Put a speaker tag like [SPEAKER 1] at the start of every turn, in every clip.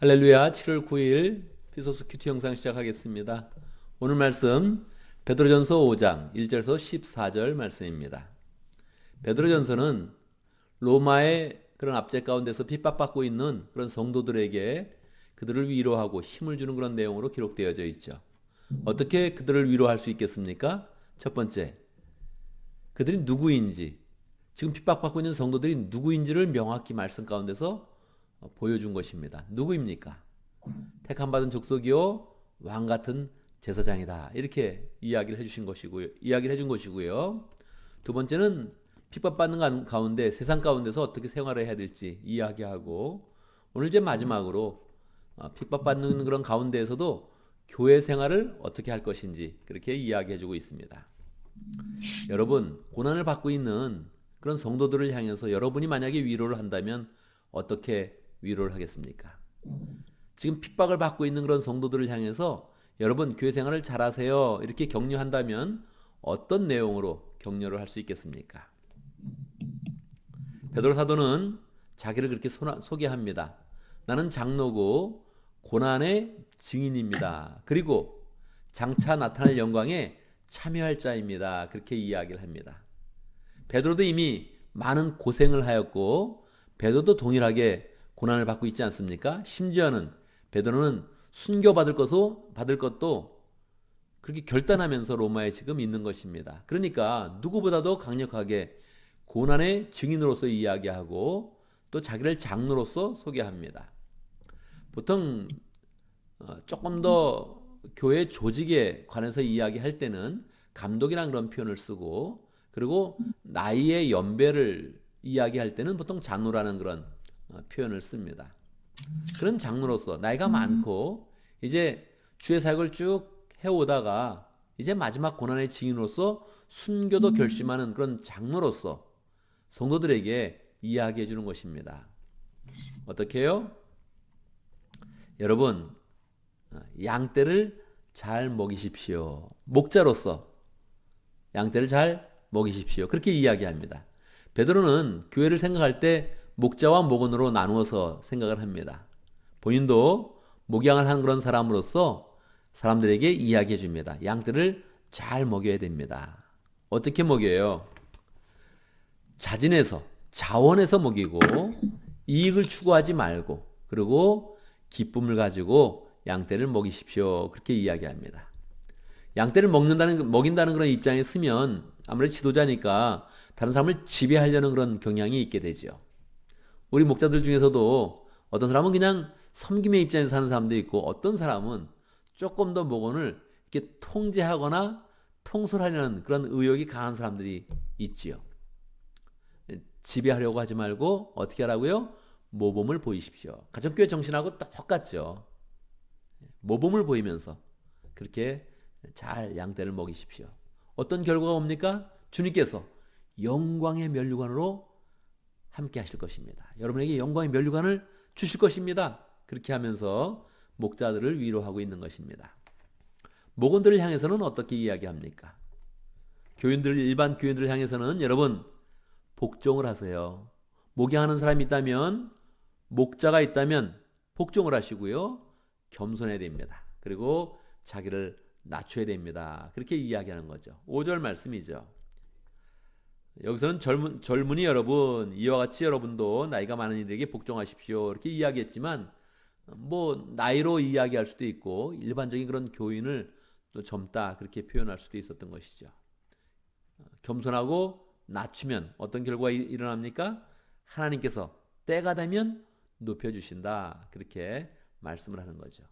[SPEAKER 1] 할렐루야. 7월 9일 피소스 큐티 영상 시작하겠습니다. 오늘 말씀 베드로전서 5장 1절에서 14절 말씀입니다. 베드로전서는 로마의 그런 압제 가운데서 핍박받고 있는 그런 성도들에게 그들을 위로하고 힘을 주는 그런 내용으로 기록되어져 있죠. 어떻게 그들을 위로할 수 있겠습니까? 첫 번째, 그들이 누구인지, 지금 핍박받고 있는 성도들이 누구인지를 명확히 말씀 가운데서 보여준 것입니다. 누구입니까? 택함받은 족속이요 왕 같은 제사장이다. 이렇게 이야기를 해주신 것이고요. 이야기를 해준 것이고요. 두 번째는 핍박받는 가운데 세상 가운데서 어떻게 생활을 해야 될지 이야기하고, 오늘 이제 마지막으로 핍박받는 그런 가운데에서도 교회 생활을 어떻게 할 것인지 그렇게 이야기해주고 있습니다. 여러분, 고난을 받고 있는 그런 성도들을 향해서 여러분이 만약에 위로를 한다면 어떻게 위로를 하겠습니까? 지금 핍박을 받고 있는 그런 성도들을 향해서 여러분 교회 생활을 잘하세요 이렇게 격려한다면 어떤 내용으로 격려를 할 수 있겠습니까? 베드로 사도는 자기를 그렇게 소개합니다. 나는 장로고 고난의 증인입니다. 그리고 장차 나타날 영광에 참여할 자입니다. 그렇게 이야기를 합니다. 베드로도 이미 많은 고생을 하였고 베드로도 동일하게 고난을 받고 있지 않습니까? 심지어는 베드로는 순교받을 것도 그렇게 결단하면서 로마에 지금 있는 것입니다. 그러니까 누구보다도 강력하게 고난의 증인으로서 이야기하고 또 자기를 장로로서 소개합니다. 보통 조금 더 교회 조직에 관해서 이야기할 때는 감독이라는 그런 표현을 쓰고, 그리고 나이의 연배를 이야기할 때는 보통 장로라는 그런 표현을 씁니다. 그런 장로로서 나이가 많고 이제 주의 사역을 쭉 해오다가 이제 마지막 고난의 증인으로서 순교도 결심하는 그런 장로로서 성도들에게 이야기해 주는 것입니다. 어떻게 해요? 여러분, 양떼를 잘 먹이십시오. 목자로서 양떼를 잘 먹이십시오. 그렇게 이야기합니다. 베드로는 교회를 생각할 때 목자와 목원으로 나누어서 생각을 합니다. 본인도 목양을 한 그런 사람으로서 사람들에게 이야기해 줍니다. 양떼를 잘 먹여야 됩니다. 어떻게 먹여요? 자진해서, 자원해서 먹이고 이익을 추구하지 말고, 그리고 기쁨을 가지고 양떼를 먹이십시오. 그렇게 이야기합니다. 양떼를 먹인다는 그런 입장에 서면 아무래도 지도자니까 다른 사람을 지배하려는 그런 경향이 있게 되죠. 우리 목자들 중에서도 어떤 사람은 그냥 섬김의 입장에서 사는 사람도 있고, 어떤 사람은 조금 더 목원을 이렇게 통제하거나 통솔하려는 그런 의욕이 강한 사람들이 있지요. 지배하려고 하지 말고 어떻게 하라고요? 모범을 보이십시오. 가정교회 정신하고 똑같죠. 모범을 보이면서 그렇게 잘 양떼를 먹이십시오. 어떤 결과가 옵니까? 주님께서 영광의 면류관으로 함께 하실 것입니다. 여러분에게 영광의 면류관을 주실 것입니다. 그렇게 하면서 목자들을 위로하고 있는 것입니다. 목원들을 향해서는 어떻게 이야기합니까? 일반 교인들을 향해서는 여러분 복종을 하세요. 목양하는 사람이 있다면, 목자가 있다면 복종을 하시고요. 겸손해야 됩니다. 그리고 자기를 낮춰야 됩니다. 그렇게 이야기하는 거죠. 5절 말씀이죠. 여기서는 젊은이 여러분, 이와 같이 여러분도 나이가 많은 이들에게 복종하십시오. 이렇게 이야기했지만, 나이로 이야기할 수도 있고, 일반적인 그런 교인을 또 젊다, 그렇게 표현할 수도 있었던 것이죠. 겸손하고 낮추면 어떤 결과가 일어납니까? 하나님께서 때가 되면 높여주신다. 그렇게 말씀을 하는 거죠.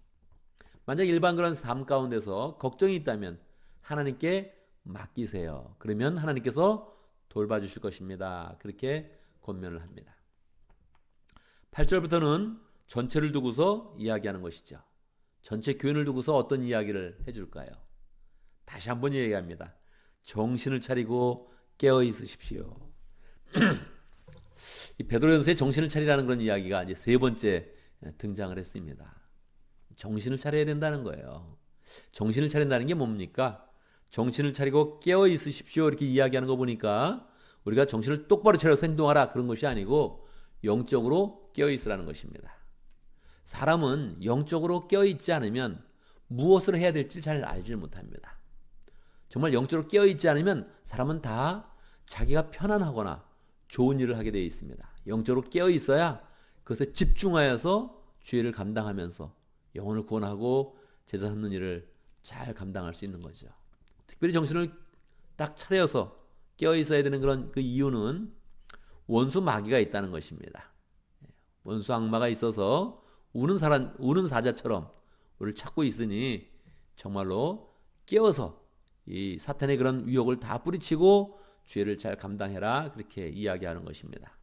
[SPEAKER 1] 만약 일반 그런 삶 가운데서 걱정이 있다면 하나님께 맡기세요. 그러면 하나님께서 돌봐주실 것입니다. 그렇게 권면을 합니다. 8절부터는 전체를 두고서 이야기하는 것이죠. 전체 교인을 두고서 어떤 이야기를 해줄까요? 다시 한번 이야기합니다. 정신을 차리고 깨어 있으십시오. 이 베드로전서에 정신을 차리라는 그런 이야기가 이제 세 번째 등장을 했습니다. 정신을 차려야 된다는 거예요. 정신을 차린다는 게 뭡니까? 정신을 차리고 깨어 있으십시오 이렇게 이야기하는 거 보니까 우리가 정신을 똑바로 차려서 행동하라 그런 것이 아니고 영적으로 깨어 있으라는 것입니다. 사람은 영적으로 깨어있지 않으면 무엇을 해야 될지 잘 알지 못합니다. 정말 영적으로 깨어있지 않으면 사람은 다 자기가 편안하거나 좋은 일을 하게 되어 있습니다. 영적으로 깨어있어야 그것에 집중하여서 주의를 감당하면서 영혼을 구원하고 제자 삼는 일을 잘 감당할 수 있는 거죠. 특별히 정신을 딱 차려서 깨어있어야 되는 그런 그 이유는 원수 마귀가 있다는 것입니다. 원수 악마가 있어서 우는 사자처럼 우리를 찾고 있으니 정말로 깨어서 이 사탄의 그런 위혹을 다 뿌리치고 죄를 잘 감당해라, 그렇게 이야기하는 것입니다.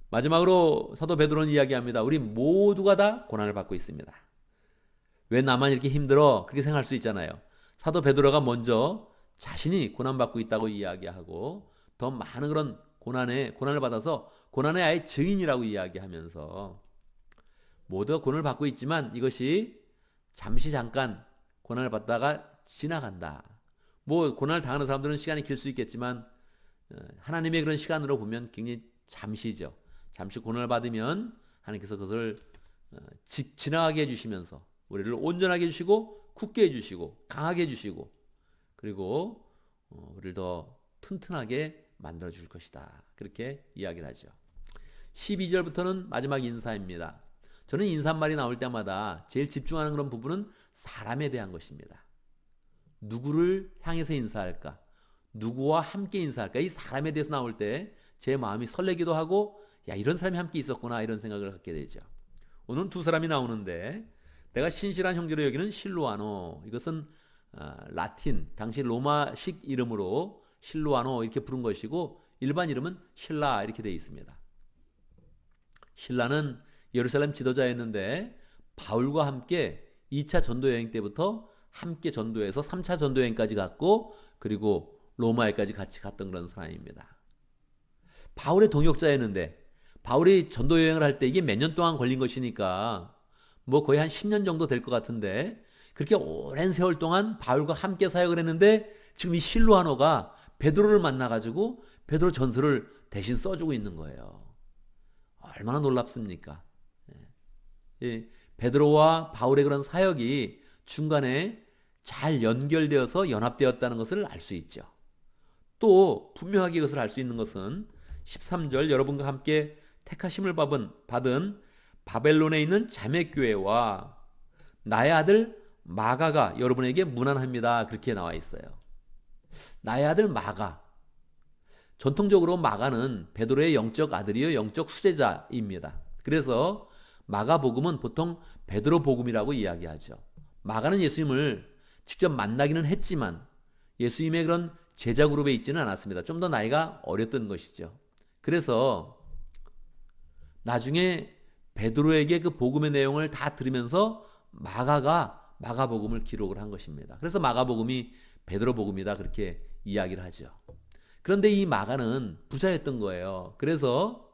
[SPEAKER 1] 마지막으로 사도 베드로는 이야기합니다. 우리 모두가 다 고난을 받고 있습니다. 왜 나만 이렇게 힘들어? 그렇게 생각할 수 있잖아요. 사도 베드로가 먼저 자신이 고난받고 있다고 이야기하고 더 많은 그런 고난을 받아서 고난의 아예 증인이라고 이야기하면서 모두가 고난을 받고 있지만 이것이 잠시 잠깐 고난을 받다가 지나간다. 뭐 고난을 당하는 사람들은 시간이 길 수 있겠지만 하나님의 그런 시간으로 보면 굉장히 잠시죠. 잠시 고난을 받으면 하나님께서 그것을 지나가게 해주시면서 우리를 온전하게 해주시고 굳게 해주시고 강하게 해주시고 그리고 우리를 더 튼튼하게 만들어 줄 것이다. 그렇게 이야기를 하죠. 12절부터는 마지막 인사입니다. 저는 인사말이 나올 때마다 제일 집중하는 그런 부분은 사람에 대한 것입니다. 누구를 향해서 인사할까? 누구와 함께 인사할까? 이 사람에 대해서 나올 때 제 마음이 설레기도 하고 야, 이런 사람이 함께 있었구나, 이런 생각을 갖게 되죠. 오늘은 두 사람이 나오는데 내가 신실한 형제로 여기는 실로아노, 이것은 라틴 당시 로마식 이름으로 실로아노 이렇게 부른 것이고 일반 이름은 실라 이렇게 되어 있습니다. 실라는 예루살렘 지도자였는데 바울과 함께 2차 전도 여행 때부터 함께 전도해서 3차 전도 여행까지 갔고 그리고 로마에까지 같이 갔던 그런 사람입니다. 바울의 동역자였는데 바울이 전도 여행을 할 때 이게 몇 년 동안 걸린 것이니까 뭐 거의 한 10년 정도 될 것 같은데 그렇게 오랜 세월 동안 바울과 함께 사역을 했는데 지금 이 실로아노가 베드로를 만나가지고 베드로 전서를 대신 써주고 있는 거예요. 얼마나 놀랍습니까? 베드로와 바울의 그런 사역이 중간에 잘 연결되어서 연합되었다는 것을 알 수 있죠. 또 분명하게 이것을 알 수 있는 것은 13절 여러분과 함께 택하심을 받은 바벨론에 있는 자매교회와 나의 아들 마가가 여러분에게 문안합니다. 그렇게 나와 있어요. 나의 아들 마가. 전통적으로 마가는 베드로의 영적 아들이요 영적 수제자입니다. 그래서 마가복음은 보통 베드로 복음이라고 이야기하죠. 마가는 예수님을 직접 만나기는 했지만 예수님의 그런 제자 그룹에 있지는 않았습니다. 좀 더 나이가 어렸던 것이죠. 그래서 나중에 베드로에게 그 복음의 내용을 다 들으면서 마가가 마가복음을 기록을 한 것입니다. 그래서 마가복음이 베드로 복음이다 그렇게 이야기를 하죠. 그런데 이 마가는 부자였던 거예요. 그래서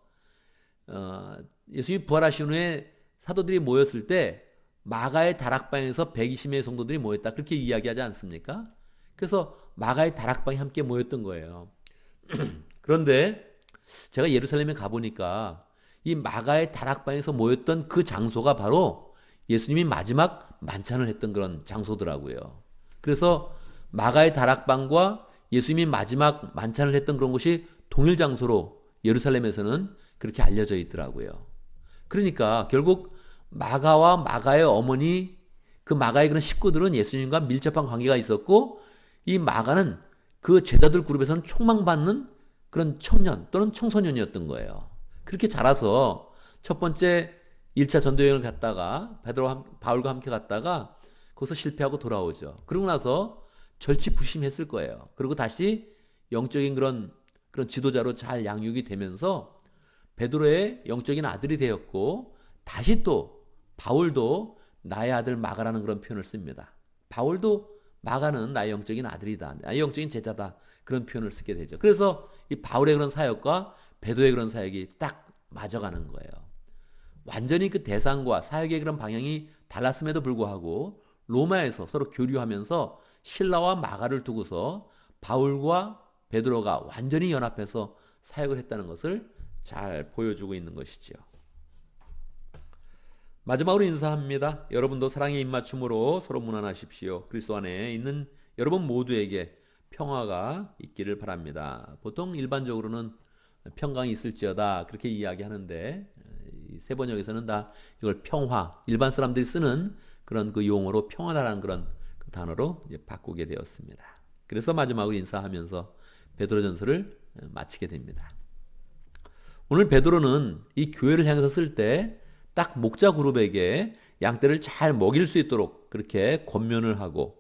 [SPEAKER 1] 예수님이 부활하신 후에 사도들이 모였을 때 마가의 다락방에서 120명의 성도들이 모였다 그렇게 이야기하지 않습니까? 그래서 마가의 다락방에 함께 모였던 거예요. 그런데 제가 예루살렘에 가보니까 이 마가의 다락방에서 모였던 그 장소가 바로 예수님이 마지막 만찬을 했던 그런 장소더라고요. 그래서 마가의 다락방과 예수님이 마지막 만찬을 했던 그런 곳이 동일 장소로 예루살렘에서는 그렇게 알려져 있더라고요. 그러니까 결국 마가와 마가의 어머니, 그 마가의 그런 식구들은 예수님과 밀접한 관계가 있었고 이 마가는 그 제자들 그룹에서는 촉망받는 그런 청년 또는 청소년이었던 거예요. 그렇게 자라서 첫 번째 1차 전도여행을 갔다가 바울과 함께 갔다가 거기서 실패하고 돌아오죠. 그러고 나서 절치부심했을 거예요. 그리고 다시 영적인 그런 지도자로 잘 양육이 되면서 베드로의 영적인 아들이 되었고 다시 또 바울도 나의 아들 마가라는 그런 표현을 씁니다. 바울도 마가는 나의 영적인 아들이다. 나의 영적인 제자다. 그런 표현을 쓰게 되죠. 그래서 이 바울의 그런 사역과 베드로의 그런 사역이 딱 맞아가는 거예요. 완전히 그 대상과 사역의 그런 방향이 달랐음에도 불구하고 로마에서 서로 교류하면서 실라와 마가를 두고서 바울과 베드로가 완전히 연합해서 사역을 했다는 것을 잘 보여주고 있는 것이죠. 마지막으로 인사합니다. 여러분도 사랑의 입맞춤으로 서로 문안하십시오. 그리스도 안에 있는 여러분 모두에게 평화가 있기를 바랍니다. 보통 일반적으로는 평강이 있을지어다 그렇게 이야기하는데 세 번역에서는 다 이걸 평화, 일반 사람들이 쓰는 그런 그 용어로 평화라는 그런 그 단어로 이제 바꾸게 되었습니다. 그래서 마지막으로 인사하면서 베드로전서를 마치게 됩니다. 오늘 베드로는 이 교회를 향해서 쓸 때 딱 목자 그룹에게 양떼를 잘 먹일 수 있도록 그렇게 권면을 하고,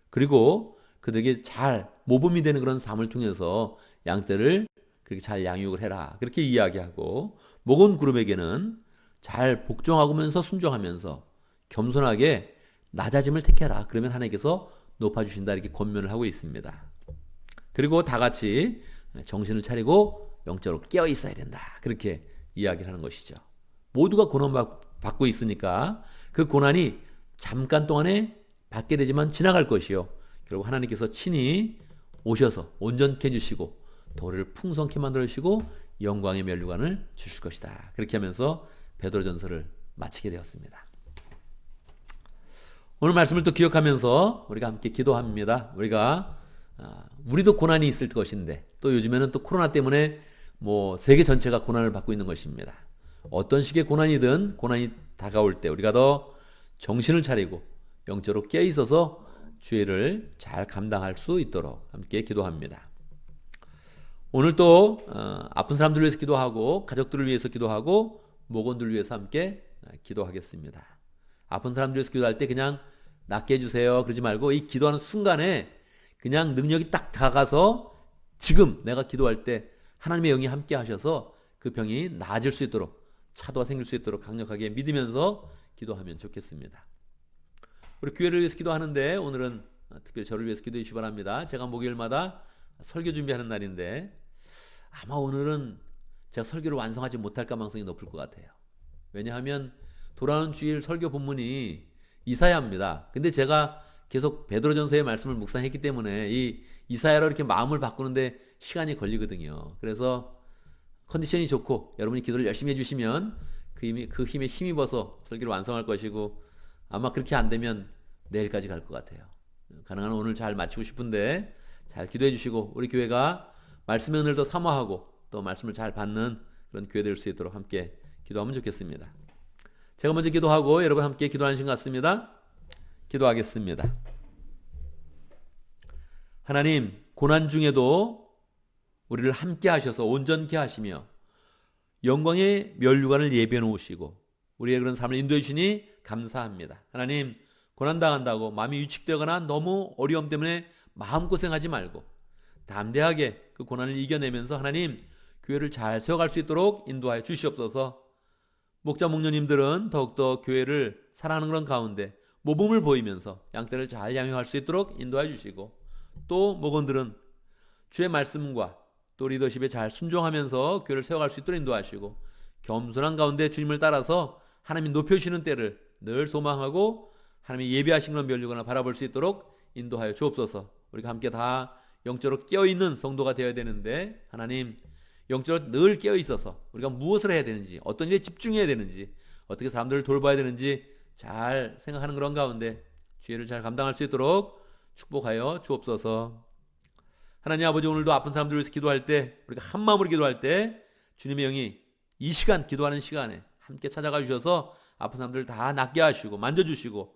[SPEAKER 1] 그리고 그들에게 잘 모범이 되는 그런 삶을 통해서 양떼를 그렇게 잘 양육을 해라 그렇게 이야기하고, 목원 그룹에게는 잘 복종하면서 순종하면서 겸손하게 낮아짐을 택해라, 그러면 하나님께서 높아주신다 이렇게 권면을 하고 있습니다. 그리고 다 같이 정신을 차리고 영적으로 깨어 있어야 된다 그렇게 이야기를 하는 것이죠. 모두가 고난받고 있으니까 그 고난이 잠깐 동안에 받게 되지만 지나갈 것이요, 결국 하나님께서 친히 오셔서 온전케 해주시고 도를 풍성케 만들어주시고 영광의 면류관을 주실 것이다 그렇게 하면서 베드로전서를 마치게 되었습니다. 오늘 말씀을 또 기억하면서 우리가 함께 기도합니다. 우리도 고난이 있을 것인데, 또 요즘에는 또 코로나 때문에 세계 전체가 고난을 받고 있는 것입니다. 어떤 식의 고난이든 고난이 다가올 때 우리가 더 정신을 차리고 영적으로 깨어 있어서 주의를 잘 감당할 수 있도록 함께 기도합니다. 오늘 또 아픈 사람들을 위해서 기도하고 가족들을 위해서 기도하고 목원들을 위해서 함께 기도하겠습니다. 아픈 사람들을 위해서 기도할 때 그냥 낫게 해주세요 그러지 말고, 이 기도하는 순간에 그냥 능력이 딱 다가가서 지금 내가 기도할 때 하나님의 영이 함께 하셔서 그 병이 나아질 수 있도록, 차도가 생길 수 있도록 강력하게 믿으면서 기도하면 좋겠습니다. 우리 교회를 위해서 기도하는데 오늘은 특별히 저를 위해서 기도해 주시기 바랍니다. 제가 목요일마다 설교 준비하는 날인데 아마 오늘은 제가 설교를 완성하지 못할 가능성이 높을 것 같아요. 왜냐하면 돌아오는 주일 설교 본문이 이사야입니다. 근데 제가 계속 베드로전서의 말씀을 묵상했기 때문에 이 이사야로 이렇게 마음을 바꾸는데 시간이 걸리거든요. 그래서 컨디션이 좋고 여러분이 기도를 열심히 해주시면 그 힘에 힘입어서 설교를 완성할 것이고, 아마 그렇게 안 되면 내일까지 갈 것 같아요. 가능한 오늘 잘 마치고 싶은데 잘 기도해 주시고 우리 교회가 말씀의 은혜를 더 사모하고 또 말씀을 잘 받는 그런 교회 될 수 있도록 함께 기도하면 좋겠습니다. 제가 먼저 기도하고 여러분 함께 기도하는 시간 같습니다. 기도하겠습니다. 하나님, 고난 중에도 우리를 함께 하셔서 온전케 하시며 영광의 면류관을 예비해 놓으시고 우리의 그런 삶을 인도해 주시니 감사합니다. 하나님, 고난당한다고 마음이 위축되거나 너무 어려움 때문에 마음고생하지 말고 담대하게 그 고난을 이겨내면서 하나님, 교회를 잘 세워갈 수 있도록 인도하여 주시옵소서. 목자 목녀님들은 더욱더 교회를 사랑하는 그런 가운데 모범을 보이면서 양떼를 잘 양육할 수 있도록 인도해 주시고, 또 목원들은 주의 말씀과 또 리더십에 잘 순종하면서 교회를 세워갈 수 있도록 인도하시고, 겸손한 가운데 주님을 따라서 하나님이 높여주시는 때를 늘 소망하고 하나님이 예비하신 그런 면류관을 바라볼 수 있도록 인도하여 주옵소서. 우리가 함께 다 영적으로 깨어있는 성도가 되어야 되는데, 하나님, 영적으로 늘 깨어있어서 우리가 무엇을 해야 되는지, 어떤 일에 집중해야 되는지, 어떻게 사람들을 돌봐야 되는지 잘 생각하는 그런 가운데 주의를 잘 감당할 수 있도록 축복하여 주옵소서. 하나님 아버지, 오늘도 아픈 사람들을 위해서 기도할 때, 우리가 한 마음으로 기도할 때 주님의 영이 이 시간, 기도하는 시간에 함께 찾아가 주셔서 아픈 사람들을 다 낫게 하시고 만져주시고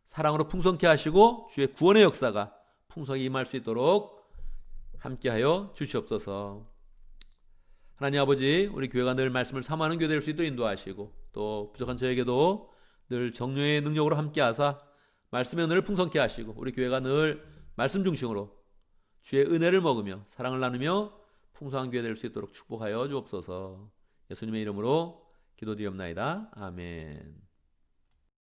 [SPEAKER 1] 사랑으로 풍성케 하시고 주의 구원의 역사가 풍성히 임할 수 있도록 함께하여 주시옵소서. 하나님 아버지, 우리 교회가 늘 말씀을 사모하는 교회 될 수 있도록 인도하시고, 또 부족한 저에게도 늘 정령의 능력으로 함께하사 말씀의 은혜를 풍성케 하시고 우리 교회가 늘 말씀 중심으로 주의 은혜를 먹으며 사랑을 나누며 풍성한 교회 될 수 있도록 축복하여 주옵소서. 예수님의 이름으로 기도드리옵나이다. 아멘.